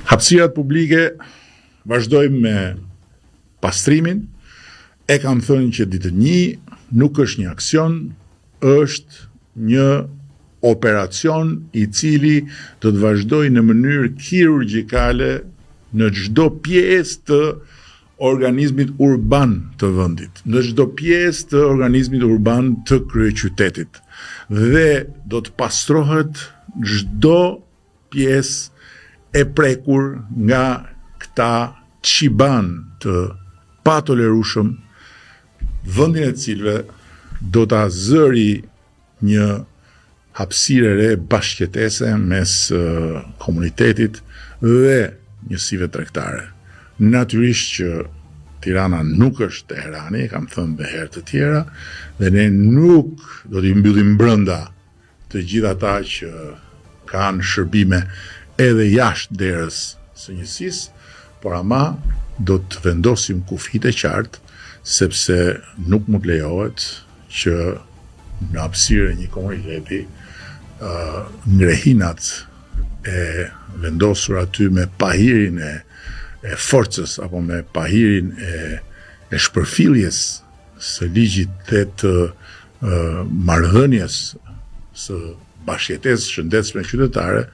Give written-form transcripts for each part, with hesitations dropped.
Hapësirat publike vazhdojmë me pastrimin. E kam thënë që ditë 1 nuk është një aksion, është një operacion i cili do të vazhdojë në mënyrë kirurgjikale në çdo pjesë të organizmit urban të vendit, në çdo pjesë të organizmit urban të kryeqytetit. Dhe do të pastrohet çdo pjesë e prekur nga këta qiban të patolerueshëm, vendin e cilëve do ta zëri një hapësirë re bashkëjetese mes komunitetit dhe njësive tregtare. Natyrisht që Tirana nuk është Teherani, kam thënë dhe herë të tjera, dhe ne nuk do t'i mbyllim brenda të gjithë ata që kanë shërbime edhe jashtë derës së njësisë, por ama do të vendosim kufit e qartë, sepse nuk mund lejohet që në hapësirë e një komuniteti ngrehinat e vendosur aty me pahirin e forcës apo me pahirin e shpërfilljes së ligjit dhe të marrëdhënies së bashkëjetesës shëndetshme qytetare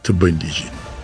të bëjnë ligjin.